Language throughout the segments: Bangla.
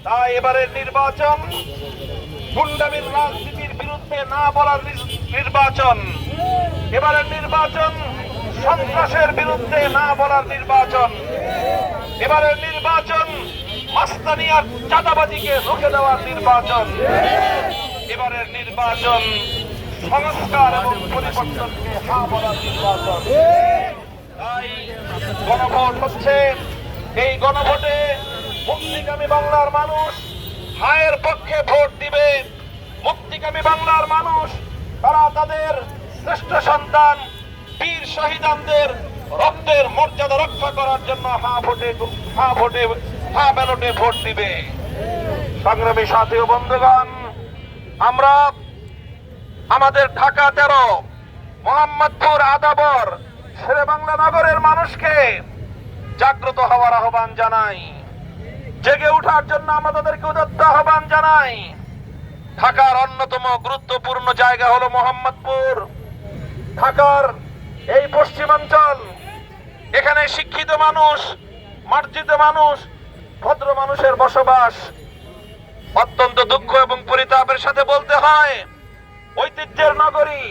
তাই এবারের নির্বাচন গুন্ডামির রাজনীতির বিরুদ্ধে না বলার নির্বাচন, এবারের নির্বাচন সন্ত্রাসের বিরুদ্ধে না বলার নির্বাচন, এবারের নির্বাচন মাস্তানি আর চাঁদাবাজিকে রুখে দেওয়ার নির্বাচন, এবারের নির্বাচন সংস্কার এবং পরিবর্তনকে হ্যাঁ বলার নির্বাচন। তাই গণভোট হচ্ছে, এই গণভোটে মুক্তিকামী বাংলার মানুষ হায়ের পক্ষে ভোট দিবে। মুক্তিকামী বাংলার মানুষ তারা তাদের শ্রেষ্ঠ সন্তান বীর শহীদদের রক্তের মর্যাদা রক্ষা করার জন্য হ্যাঁ ব্যালটে ভোট দিবে। সংগ্রামী সাথী ও বন্ধুগণ, আমরা আমাদের ঢাকা 13, মোহাম্মদপুর, আদাবর, শেরেবাংলা নগরের মানুষকে জাগ্রত হওয়ার আহ্বান জানাই, জেগে ওঠার জন্য আমরা তাদেরকে উদাত্ত আহ্বান জানাই। ঢাকার অন্যতম গুরুত্বপূর্ণ জায়গা হলো মোহাম্মদপুর। ঢাকার এই পশ্চিমাঞ্চল, এখানে শিক্ষিত মানুষ, মার্জিত মানুষ, ভদ্র মানুষের বসবাস। অত্যন্ত দুঃখ এবং পরিতাপের সাথে বলতে হয়, ঐতিহ্যের নগরী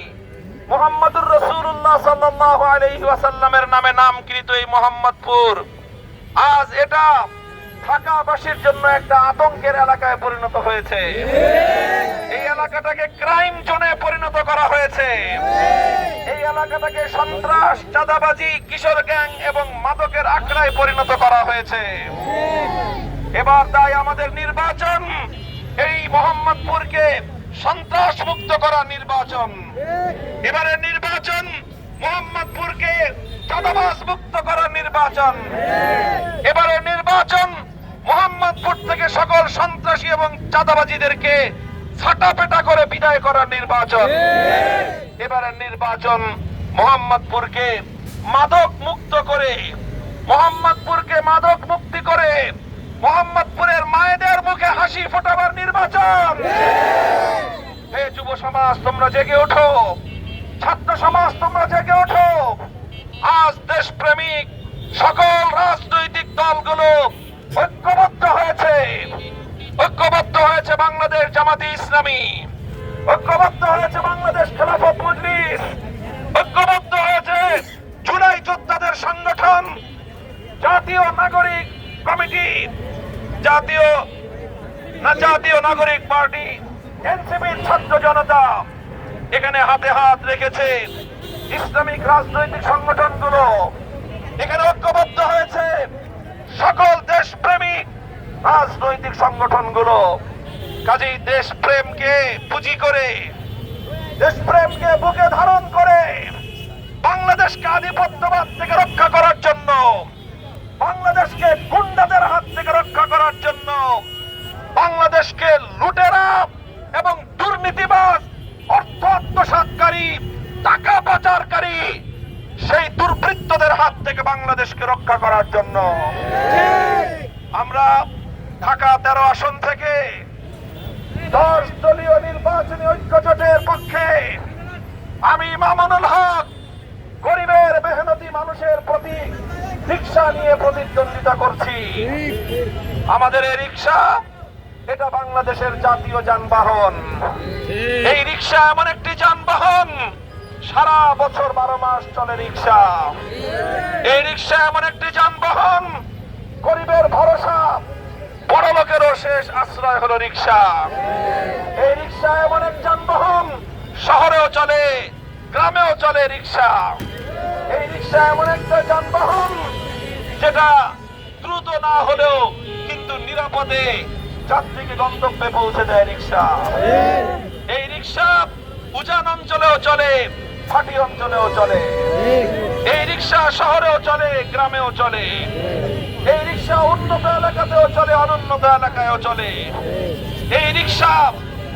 মুহাম্মদুর রাসূলুল্লাহ সাল্লাল্লাহু আলাইহি ওয়াসাল্লামের নামে নামকৃত এই মোহাম্মদপুর আজ এটা ঢাকাবাসীর জন্য একটা আতঙ্কের এলাকায় পরিণত হয়েছে। এই এলাকাটাকে ক্রাইম জোনে পরিণত করা হয়েছে। এই এলাকাটাকে সন্ত্রাস, চাঁদাবাজি, কিশোর গ্যাং এবং মাদকের আখড়ায় পরিণত করা হয়েছে। এবার তাই আমাদের নির্বাচন এই মোহাম্মদপুরকে সন্ত্রাস মুক্ত করা নির্বাচন। এবারের নির্বাচন মোহাম্মদপুরকে চাঁদাবাজ মুক্ত করার নির্বাচন। এবারের নির্বাচন মোহাম্মদপুর থেকে সকল সন্ত্রাসী এবং চাঁদাবাজিদেরকে ছাটাপেটা করে বিদায় করার নির্বাচন। এবারের নির্বাচন মোহাম্মদপুরকে মাদক মুক্ত করে, মোহাম্মদপুরকে মাদক মুক্তি করে মোহাম্মদপুরের মায়েদের মুখে হাসি ফোটাবার নির্বাচন। হে যুব সমাজ, তোমরা জেগে ওঠো। ছাত্র সমাজ, তোমরা জেগে ওঠো। আজ দেশপ্রেমিক সকল রাজনৈতিক দলগুলো ঐক্যবদ্ধ হয়েছে। ঐক্যবদ্ধ হয়েছে বাংলাদেশ জামাতে ইসলামী, ঐক্যবদ্ধ হয়েছে বাংলাদেশ খেলাফত মজলিস, ঐক্যবদ্ধ হয়েছে জুলাই যোদ্ধাদের সংগঠন, জাতীয় নাগরিক কমিটি, জাতীয় নাগরিক পার্টি, এনসিপির ছাত্র জনতা। এখানে হাতে হাত রেখেছে ইসলামিক রাজনৈতিক সংগঠনগুলো। এখানে ঐক্যবদ্ধ হয়েছে সকল দেশপ্রেমিক রাজনৈতিক সংগঠনগুলো। কাজেই দেশপ্রেমকে পুঁজি করে, দেশপ্রেমকে বুকে ধারণ করে বাংলাদেশকে আধিপত্যবাদ থেকে রক্ষা করার জন্য, বাংলাদেশকে গুন্ডাদের হাত থেকে রক্ষা করার জন্য, বাংলাদেশকে লুটেরা এবং দুর্নীতিবাজ, অর্থ আত্মসাৎকারী, টাকা পাচারকারী সেই দুর্বৃত্তদের হাত থেকে বাংলাদেশকে রক্ষা করার জন্য আমরা ঢাকা 13 আসন থেকে 10 দলীয় নির্বাচনী ঐক্যজোটের পক্ষে আমি মামুনুল হক গরিবের মেহনতি মানুষের প্রতি রিকশা নিয়ে প্রতিদ্বন্দ্বিতা করছি। আমাদের এই রিকশা, এটা বাংলাদেশের জাতীয় যানবাহন। এই রিকশা এমন একটি যানবাহন, সারা বছর 12 মাস চলে রিকশা। এই রিকশা এমন একটি যানবাহন, গরিবের ভরসা, বড় লোকেরও শেষ আশ্রয় হলো রিকশা। এই রিকশা এমন এক যানবাহন, শহরেও চলে, গ্রামেও চলে রিকশা। এই রিকশা এমন একটা যানবাহন যেটা দ্রুত না হলেও কিন্তু নিরাপদে যাত্রীকে গন্তব্যে পৌঁছে দেয় রিকশা। এই রিকশা উজান অঞ্চলেও চলে, ফাটি অঞ্চলেও চলে। এই রিকশা শহরেও চলে, গ্রামেও চলে। এই রিকশা উন্নত এলাকাতেও চলে, অনুন্নত এলাকায়ও চলে। এই রিকশা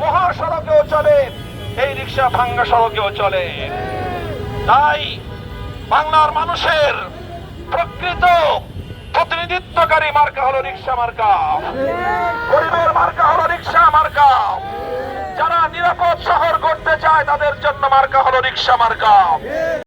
মহাসড়কেও চলে, এই রিকশা ভাঙ্গা সড়কেও চলে। তাই বাংলার মানুষের প্রকৃত প্রতিনিধিত্বকারী মার্কা হলো রিকশা মার্কা। গরিবের মার্কা হলো রিকশা মার্কা। যারা নিরাপদ শহর গড়তে চায় তাদের জন্য মার্কা হলো রিকশা মার্কা।